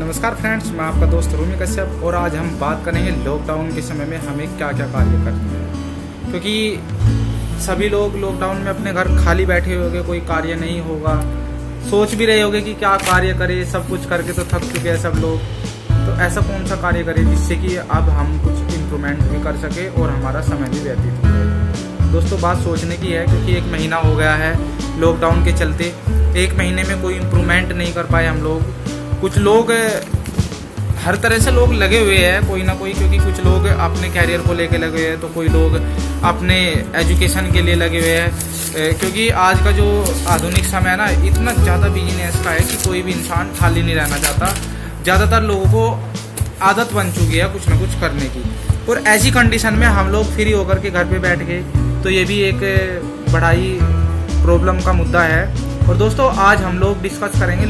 नमस्कार फ्रेंड्स, मैं आपका दोस्त रूमी कश्यप और आज हम बात करेंगे लॉकडाउन के समय में हमें क्या क्या कार्य करने हैं। क्योंकि सभी लोग लॉकडाउन में अपने घर खाली बैठे होंगे, कोई कार्य नहीं होगा, सोच भी रहे होंगे कि क्या कार्य करें, सब कुछ करके तो थक चुके हैं सब लोग। तो ऐसा कौन सा कार्य करें जिससे कि अब हम कुछ इम्प्रूवमेंट भी कर सके और हमारा समय भी व्यतीत हो जाए। दोस्तों, बात सोचने की है क्योंकि 1 महीना हो गया है लॉकडाउन के चलते। 1 महीने में कोई इम्प्रूवमेंट नहीं कर पाए हम लोग। कुछ लोग हर तरह से लोग लगे हुए हैं कोई ना कोई, क्योंकि कुछ लोग अपने कैरियर को लेके लगे हुए हैं, तो कोई लोग अपने एजुकेशन के लिए लगे हुए हैं। क्योंकि आज का जो आधुनिक समय है ना, इतना ज़्यादा बिजनेस का है कि कोई भी इंसान खाली नहीं रहना चाहता। ज़्यादातर लोगों को आदत बन चुकी है कुछ ना कुछ करने की, और ऐसी कंडीशन में हम लोग फ्री होकर के घर पे बैठ गए, तो ये भी एक बड़ा ही प्रॉब्लम का मुद्दा है। और दोस्तों, आज हम लोग डिस्कस करेंगे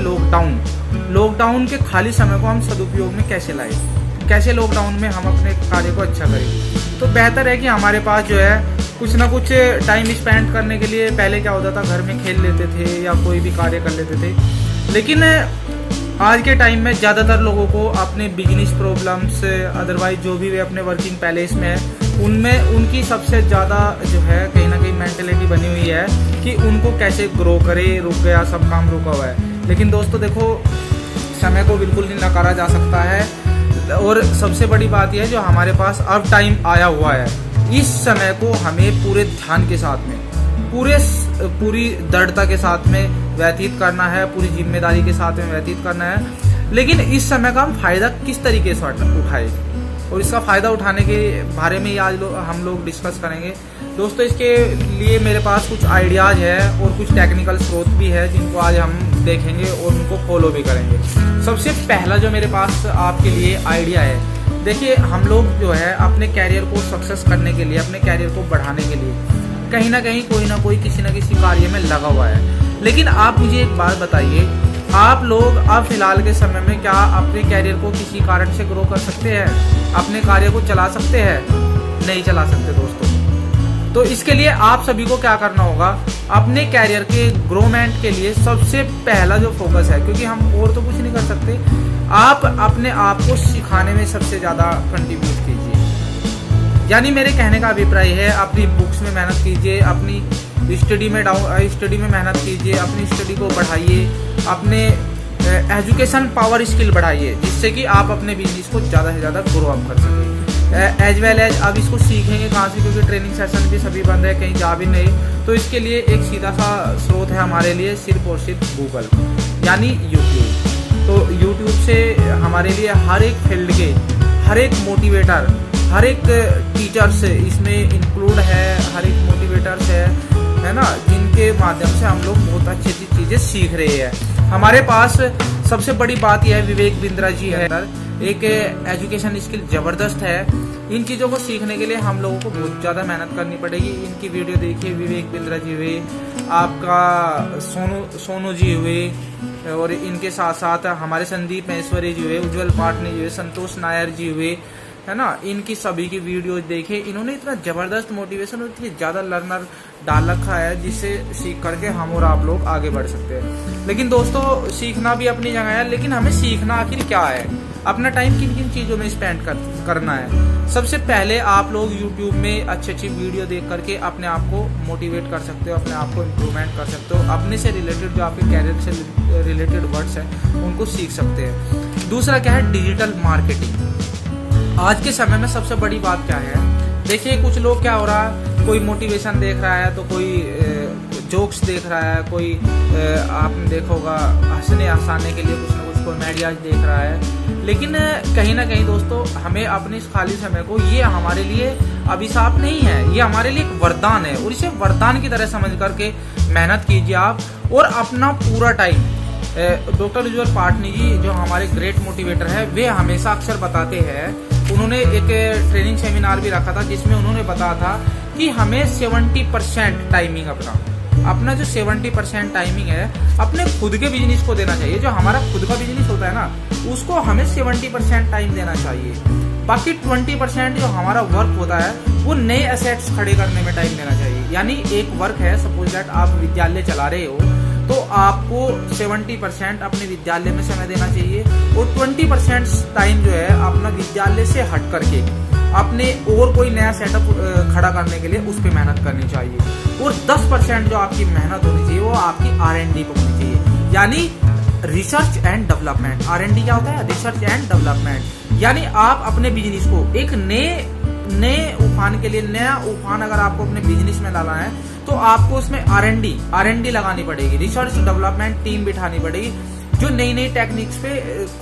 लॉकडाउन के खाली समय को हम सदुपयोग में कैसे लाए, कैसे लॉकडाउन में हम अपने कार्य को अच्छा करें। तो बेहतर है कि हमारे पास जो है कुछ ना कुछ टाइम स्पेंड करने के लिए, पहले क्या होता था घर में खेल लेते थे या कोई भी कार्य कर लेते थे, लेकिन आज के टाइम में ज़्यादातर लोगों को अपने बिजनेस प्रॉब्लम्स, अदरवाइज जो भी वे अपने वर्किंग पैलेस में है, उनमें उनकी सबसे ज़्यादा जो है कहीं ना कहीं मेंटेलिटी बनी हुई है कि उनको कैसे ग्रो करे। रुक गया, सब काम रुका हुआ है। लेकिन दोस्तों देखो, समय को बिल्कुल नहीं नकारा जा सकता है, और सबसे बड़ी बात यह है जो हमारे पास अब टाइम आया हुआ है, इस समय को हमें पूरे ध्यान के साथ में, पूरी दृढ़ता के साथ में व्यतीत करना है, पूरी जिम्मेदारी के साथ में व्यतीत करना है। लेकिन इस समय का हम फायदा किस तरीके से उठाए, और इसका फायदा उठाने के बारे में आज हम लोग डिस्कस करेंगे। दोस्तों, इसके लिए मेरे पास कुछ आइडियाज है और कुछ टेक्निकल स्रोत भी है जिनको आज हम देखेंगे और उनको फॉलो भी करेंगे। सबसे पहला जो मेरे पास आपके लिए आइडिया है, देखिए, हम लोग जो है अपने कैरियर को सक्सेस करने के लिए, अपने कैरियर को बढ़ाने के लिए कहीं ना कहीं कोई ना कोई किसी न किसी कार्य में लगा हुआ है। लेकिन आप मुझे एक बात बताइए, आप लोग अब फिलहाल के समय में क्या अपने कैरियर को किसी कारण से ग्रो कर सकते हैं? अपने कार्य को चला सकते हैं? नहीं चला सकते दोस्तों। तो इसके लिए आप सभी को क्या करना होगा, अपने कैरियर के ग्रोमेंट के लिए सबसे पहला जो फोकस है, क्योंकि हम और तो कुछ नहीं कर सकते, आप अपने आप को सिखाने में सबसे ज़्यादा कंट्रीब्यूट कीजिए। यानी मेरे कहने का अभिप्राय है, अपनी बुक्स में मेहनत कीजिए, अपनी स्टडी में मेहनत कीजिए, अपनी स्टडी को बढ़ाइए, अपने एजुकेशन पावर स्किल बढ़ाइए, जिससे कि आप अपने बिजनेस को ज़्यादा से ज़्यादा ग्रो अप कर सकें। एज वेल एज अब इसको सीखेंगे कहाँ से, क्योंकि ट्रेनिंग सेशन भी सभी बंद है, कहीं जा भी नहीं। तो इसके लिए एक सीधा सा स्रोत है हमारे लिए, सिर्फ और सिर्फ गूगल, यानी यूट्यूब। तो यूट्यूब से हमारे लिए हर एक फील्ड के हर एक मोटिवेटर, हर एक टीचर्स इसमें इंक्लूड है, हर एक मोटिवेटर्स है ना, जिनके माध्यम से हम लोग बहुत अच्छी अच्छी चीज़ें सीख रहे हैं। हमारे पास सबसे बड़ी बात यह है, विवेक बिंद्रा जी है, एक एजुकेशन स्किल ज़बरदस्त है। इन चीज़ों को सीखने के लिए हम लोगों को बहुत ज़्यादा मेहनत करनी पड़ेगी। इनकी वीडियो देखिए, विवेक बिंद्रा जी हुए, आपका सोनू जी हुए, और इनके साथ साथ हमारे संदीप महेश्वरी जी हुए, उज्जवल पाटनी जी हुए, संतोष नायर जी हुए, है ना। इनकी सभी की वीडियोज देखे, इन्होंने इतना ज़बरदस्त मोटिवेशन और इतनी ज़्यादा लर्नर डाल रखा है, जिससे सीख करके हम और आप लोग आगे बढ़ सकते हैं। लेकिन दोस्तों, सीखना भी अपनी जगह है, लेकिन हमें सीखना आखिर क्या है, अपना टाइम किन किन चीज़ों में स्पेंड करना है। सबसे पहले आप लोग यूट्यूब में अच्छी अच्छी वीडियो देख करके अपने आप को मोटिवेट कर सकते हो, अपने आप को इम्प्रूवमेंट कर सकते हो, अपने से रिलेटेड जो आपके कैरियर से रिलेटेड वर्ड्स हैं उनको सीख सकते हैं। दूसरा क्या है, डिजिटल मार्केटिंग। आज के समय में सबसे बड़ी बात क्या है, देखिए, कुछ लोग क्या हो रहा है, कोई मोटिवेशन देख रहा है, तो कोई जोक्स देख रहा है, कोई आपने देखा होगा हंसने हंसाने के लिए कुछ ना कुछ कॉमेडियाज देख रहा है। लेकिन कहीं ना कहीं दोस्तों, हमें अपने इस खाली समय को, ये हमारे लिए अभिशाप नहीं है, ये हमारे लिए एक वरदान है, और इसे वरदान की तरह समझ करके मेहनत कीजिए आप, और अपना पूरा टाइम। डॉक्टर उज्जवल पाटनी जी जो हमारे ग्रेट मोटिवेटर है, वे हमेशा अक्सर बताते हैं, उन्होंने एक ट्रेनिंग सेमिनार भी रखा था जिसमें उन्होंने बताया था कि हमें 70% टाइमिंग अपना जो 70% टाइमिंग है अपने खुद के बिजनेस को देना चाहिए। जो हमारा खुद का बिजनेस होता है ना, उसको हमें 70% टाइम देना चाहिए। बाकी 20% जो हमारा वर्क होता है वो नए एसेट्स खड़े करने में टाइम देना चाहिए। यानी एक वर्क है, सपोज दैट आप विद्यालय चला रहे हो, तो आपको 70% अपने विद्यालय में समय देना चाहिए और 20% टाइम जो है अपना विद्यालय से हट करके अपने और कोई नया सेटअप खड़ा करने के लिए उस पर मेहनत करनी चाहिए। और 10% जो आपकी मेहनत होनी चाहिए वो आपकी R&D पर होनी चाहिए, यानी रिसर्च एंड डेवलपमेंट। R&D क्या होता है? Research and development. यानी आप अपने बिजनेस को एक नए उफान के लिए, नया उफान अगर आपको अपने बिजनेस में डालना है तो आपको उसमें R&D लगानी पड़ेगी, रिसर्च डेवलपमेंट टीम बिठानी पड़ेगी जो नई टेक्निक्स पे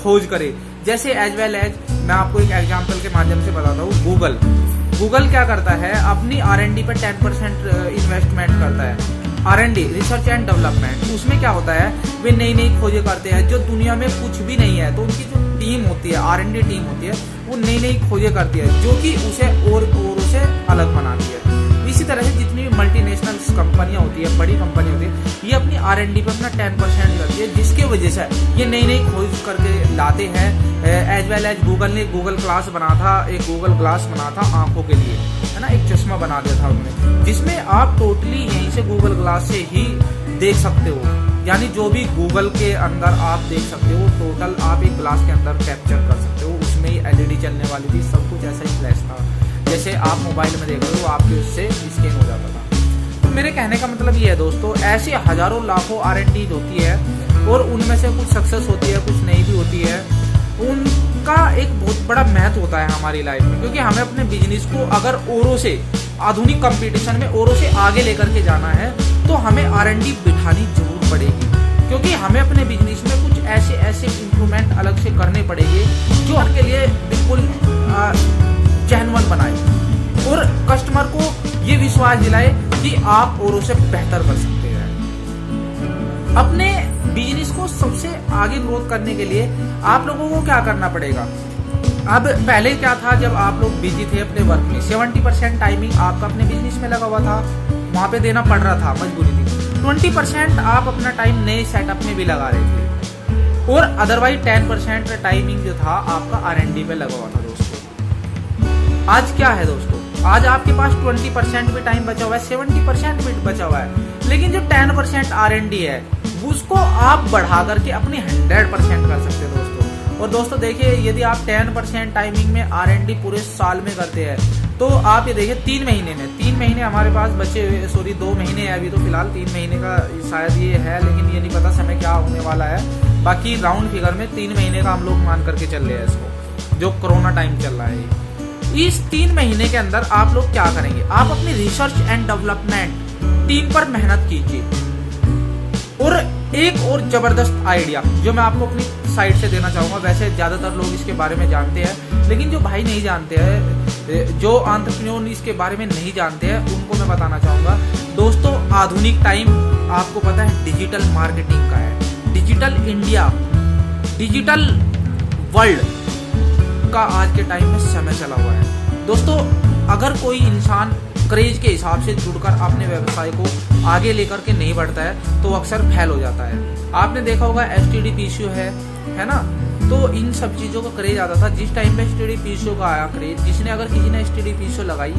खोज करे। जैसे एज वेल एज मैं आपको एक एग्जांपल के माध्यम से बताता हूँ, गूगल क्या करता है, अपनी R&D पे 10% इन्वेस्टमेंट करता है। R&D रिसर्च एंड डेवलपमेंट, उसमें क्या होता है, वे नई खोजें करते हैं जो दुनिया में कुछ भी नहीं है, तो उनकी जो टीम होती है, R&D टीम होती है, वो नई खोजें करती है जो कि उसे और उसे अलग बनाती है। इसी तरह से जितनी भी मल्टीनेशनल कंपनियां होती है, बड़ी कंपनी होती है, ये अपनी R&D पे अपना 10% करती है, जिसके वजह से ये नई खोज करके लाते हैं। एज वेल एज गूगल ने गूगल ग्लास बना था, एक गूगल ग्लास बना था आंखों के लिए, है ना, एक चश्मा बना दिया था उन्होंने, जिसमें आप टोटली यहीं से गूगल ग्लास से ही देख सकते हो, यानी जो भी गूगल के अंदर आप देख सकते हो टोटल आप एक ग्लास के अंदर कैप्चर कर सकते हो। उसमें ही LED चलने वाली थी, सब कुछ ऐसा ही फ्लैश था, जैसे आप मोबाइल में देख रहे हो आपके उससे स्कैन हो जाता था। तो मेरे कहने का मतलब ये है दोस्तों, ऐसी हजारों लाखों R&D होती है और उनमें से कुछ सक्सेस होती है, कुछ नहीं भी होती है। उनका एक बहुत बड़ा महत्व होता है हमारी लाइफ में, क्योंकि हमें अपने बिजनेस को अगर औरों से आधुनिक कंपटीशन में औरों से आगे लेकर के जाना है तो हमें R&D बिठानी जरूर पड़ेगी, क्योंकि हमें अपने बिजनेस में कुछ ऐसे इंप्रूवमेंट अलग से करने पड़ेंगे जो उनके लिए बिल्कुल जेन्युइन बनाए और कस्टमर को ये विश्वास दिलाए कि आप औरों से बेहतर कर सकते हैं। अपने बिजनेस को सबसे आगे ग्रोथ करने के लिए आप लोगों को क्या करना पड़ेगा? अब पहले क्या था, जब आप लोग बिजी थे अपने वर्क में, 70% टाइमिंग आपका अपने बिजनेस में लगा हुआ था, वहां पे देना पड़ रहा था, मजबूरी थी। 20% आप अपना टाइम नए सेटअप में भी लगा रहे थे और अदरवाइज 10% टाइमिंग जो था आपका R&D पे लगा हुआ था। दोस्तों आज क्या है दोस्तों, आज आपके पास 20% भी टाइम बचा हुआ है, 70% भी बचा हुआ है, लेकिन जो 10% R&D है उसको आप बढ़ा करके अपनी 100% कर सकते हैं दोस्तों। और दोस्तों देखिए, यदि आप 10% टाइमिंग में R&D पूरे साल में करते हैं तो आप ये देखिए 3 महीने हमारे पास बचे हुए, सॉरी 2 महीने है अभी तो फिलहाल, 3 महीने का शायद ये है, लेकिन ये नहीं पता समय क्या होने वाला है। बाकी राउंड फिगर में 3 महीने का हम लोग मान करके चल रहे हैं इसको, जो कोरोना टाइम चल रहा है। इस 3 महीने के अंदर आप लोग क्या करेंगे? आप अपनी रिसर्च एंड डेवलपमेंट टीम पर मेहनत कीजिए। और एक और जबरदस्त आइडिया जो मैं आपको अपनी साइड से देना चाहूंगा, वैसे ज्यादातर लोग इसके बारे में जानते हैं, लेकिन जो भाई नहीं जानते हैं, जो एंटरप्रेन्योर इसके बारे में नहीं जानते हैं, उनको मैं बताना चाहूंगा। दोस्तों आधुनिक टाइम आपको पता है डिजिटल मार्केटिंग का है, डिजिटल इंडिया, डिजिटल वर्ल्ड का आज के टाइम में समय चला हुआ है। दोस्तों अगर कोई इंसान क्रेज के हिसाब से जुड़कर अपने व्यवसाय को आगे लेकर के नहीं बढ़ता है तो अक्सर फेल हो जाता है। आपने देखा होगा STD PCO है ना, तो इन सब चीजों का क्रेज आता था। जिस टाइम पे STD PCO का आया क्रेज, जिसने अगर किसी ने STD PCO लगाई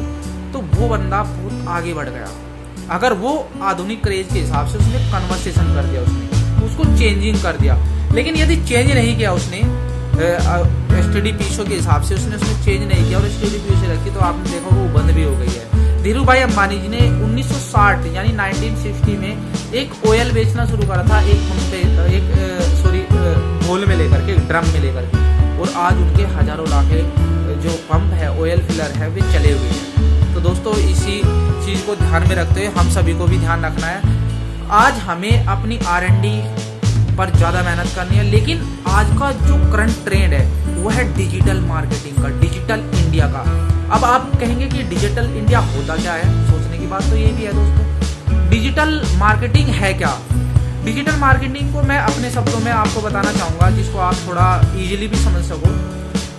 तो वो बंदा बहुत आगे बढ़ गया। अगर वो आधुनिक क्रेज के हिसाब से उसने कन्वर्सेशन कर दिया, उसने उसको चेंजिंग कर दिया। लेकिन यदि चेंज नहीं किया उसने STD PCO के हिसाब से, उसने चेंज नहीं किया और STD PCO रखी, तो आपने देखा वो बंद भी हो गई है। धीरू भाई अंबानी जी ने 1960 यानी 1960 में एक ऑयल बेचना शुरू करा था, एक घोल में लेकर के, ड्रम में लेकर के, और आज उनके हजारों लाख जो पंप है, ऑयल फिलर है, वे चले हुए हैं। तो दोस्तों इसी चीज को ध्यान में रखते हुए हम सभी को भी ध्यान रखना है। आज हमें अपनी R&D पर ज्यादा मेहनत करनी है, लेकिन आज का जो करंट ट्रेंड है वो है डिजिटल मार्केटिंग का, डिजिटल इंडिया का। अब आप कहेंगे कि डिजिटल इंडिया होता क्या है? सोचने की बात तो ये भी है दोस्तों, डिजिटल मार्केटिंग है क्या? डिजिटल मार्केटिंग को मैं अपने शब्दों में आपको बताना चाहूंगा, जिसको आप थोड़ा इजीली भी समझ सको,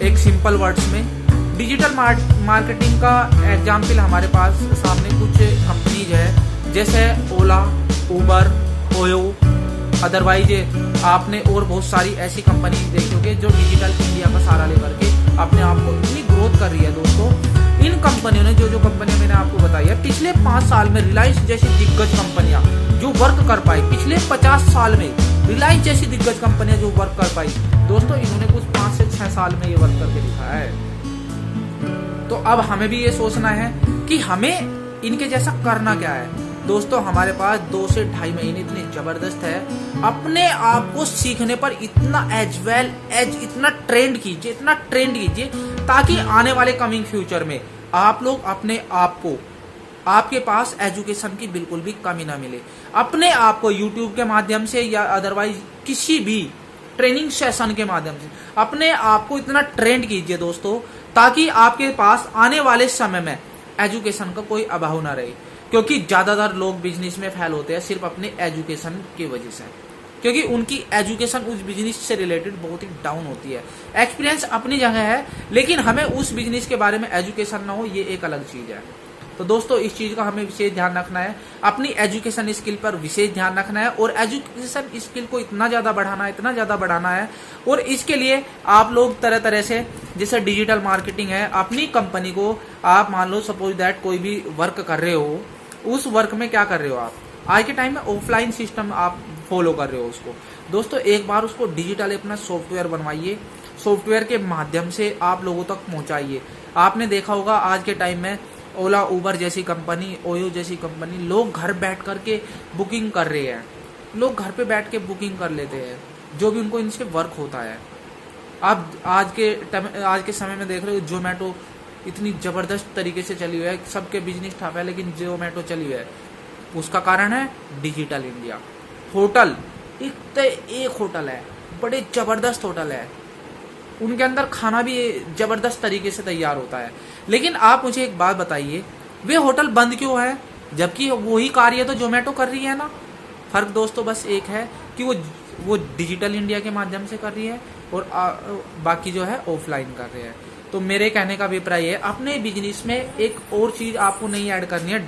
एक सिंपल वर्ड्स में। डिजिटल मार्केटिंग का एग्जाम्पल हमारे पास सामने कुछ कंपनीज है, जैसे ओला, उबर, ओयो, अदरवाइज आपने और बहुत सारी ऐसी कंपनी देखोगे जो डिजिटल इंडिया का सहारा लेकर के अपने आप को इतनी ग्रोथ कर रही है दोस्तों। इन कंपनियों ने जो कंपनियां मैंने आपको बताई है, पिछले 5 साल में रिलायंस जैसी दिग्गज कंपनियां जो वर्क कर पाई, पिछले 50 साल में रिलायंस जैसी दिग्गज कंपनियां जो वर्क कर पाई, दोस्तों इन्होंने कुछ 5 से 6 साल में ये वर्क करके दिखाया है। तो अब हमें भी ये सोचना है कि हमें इनके जैसा करना क्या है। दोस्तों हमारे पास 2 से 2.5 महीने इतने जबरदस्त है, अपने आप को सीखने पर इतना इतना ट्रेंड कीजिए ताकि आने वाले कमिंग फ्यूचर में आप लोग अपने आप को, आपके पास एजुकेशन की बिल्कुल भी कमी ना मिले। अपने आप को यूट्यूब के माध्यम से या अदरवाइज किसी भी ट्रेनिंग सेशन के माध्यम से अपने आप को इतना ट्रेंड कीजिए दोस्तों, ताकि आपके पास आने वाले समय में एजुकेशन का कोई अभाव ना रहे। क्योंकि ज्यादातर लोग बिजनेस में फेल होते हैं सिर्फ अपने एजुकेशन की वजह से, क्योंकि उनकी एजुकेशन उस बिजनेस से रिलेटेड बहुत ही डाउन होती है। एक्सपीरियंस अपनी जगह है, लेकिन हमें उस बिजनेस के बारे में एजुकेशन ना हो, ये एक अलग चीज है। तो दोस्तों इस चीज का हमें विशेष ध्यान रखना है, अपनी एजुकेशन स्किल पर विशेष ध्यान रखना है और एजुकेशन स्किल को इतना ज्यादा बढ़ाना है। और इसके लिए आप लोग तरह तरह से, जैसे डिजिटल मार्केटिंग है, अपनी कंपनी को आप मान लो सपोज दैट कोई भी वर्क कर रहे हो, उस वर्क में क्या कर रहे हो आप, आज के टाइम में ऑफलाइन सिस्टम आप फॉलो कर रहे हो उसको, दोस्तों एक बार उसको डिजिटल अपना सॉफ्टवेयर बनवाइए, सॉफ्टवेयर के माध्यम से आप लोगों तक पहुंचाइए। आपने देखा होगा आज के टाइम में ओला, उबर जैसी कंपनी, ओयो जैसी कंपनी, लोग घर बैठ करके बुकिंग कर रहे हैं, लोग घर पे बैठ के बुकिंग कर लेते हैं जो भी उनको इनसे वर्क होता है। आप आज के समय में देख रहे हो जोमेटो इतनी जबरदस्त तरीके से चली हुई है, सबके बिजनेस ठप है लेकिन जोमेटो चली हुई है, उसका कारण है डिजिटल इंडिया। होटल एक होटल है, बड़े जबरदस्त होटल है, उनके अंदर खाना भी जबरदस्त तरीके से तैयार होता है, लेकिन आप मुझे एक बात बताइए, वे होटल बंद क्यों है जबकि वही कार्य तो जोमेटो कर रही है ना। फर्क दोस्तों बस एक है कि वो डिजिटल इंडिया के माध्यम से कर रही है और बाकी जो है ऑफलाइन कर रहे हैं। तो मेरे कहने का अभिप्राय है, अपने बिजनेस में एक और चीज आपको नहीं ऐड करनी है,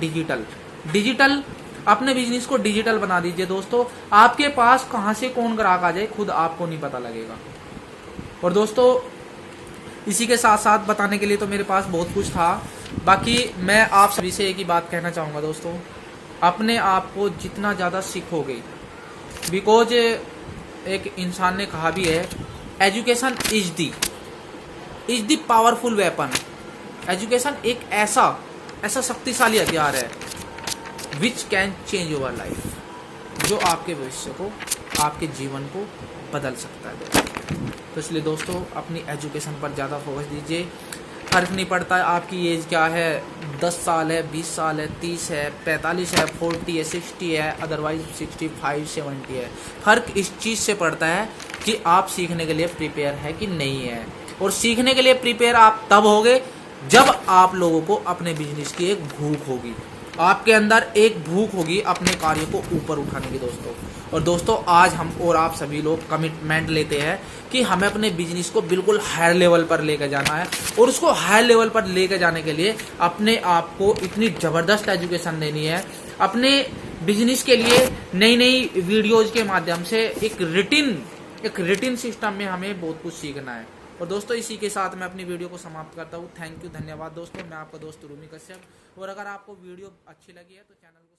डिजिटल अपने बिजनेस को डिजिटल बना दीजिए दोस्तों। आपके पास कहां से कौन ग्राहक आ जाए खुद आपको नहीं पता लगेगा। और दोस्तों इसी के साथ साथ बताने के लिए तो मेरे पास बहुत कुछ था, बाकी मैं आप सभी से एक ही बात कहना चाहूंगा दोस्तों, अपने आप को जितना ज्यादा सीखोगे, बिकॉज एक इंसान ने कहा भी है, education is the powerful weapon. Education एक ऐसा शक्तिशाली हथियार है which can change your life, जो आपके भविष्य को, आपके जीवन को बदल सकता है। तो इसलिए दोस्तों अपनी एजुकेशन पर ज़्यादा फोकस दीजिए। फर्क नहीं पड़ता है आपकी एज क्या है, 10 साल है, 20 साल है, 30 है, 45 है, 40 है, 60 है, अदरवाइज 65, 70 है। फर्क इस चीज़ से पड़ता है कि आप सीखने के लिए प्रिपेयर है कि नहीं है। और सीखने के लिए प्रिपेयर आप तब होगे जब आप लोगों को अपने बिजनेस की एक भूख होगी, आपके अंदर एक भूख होगी अपने कार्य को ऊपर उठाने की दोस्तों। और दोस्तों आज हम और आप सभी लोग कमिटमेंट लेते हैं कि हमें अपने बिजनेस को बिल्कुल हायर लेवल पर लेकर जाना है, और उसको हायर लेवल पर लेकर जाने के लिए अपने आप को इतनी ज़बरदस्त एजुकेशन देनी है। अपने बिजनेस के लिए नई वीडियोज़ के माध्यम से एक रिटिन सिस्टम में हमें बहुत कुछ सीखना है। और दोस्तों इसी के साथ मैं अपनी वीडियो को समाप्त करता हूँ। थैंक यू, धन्यवाद दोस्तों। मैं आपका दोस्त रूमी कश्यप, और अगर आपको वीडियो अच्छी लगी है तो चैनल को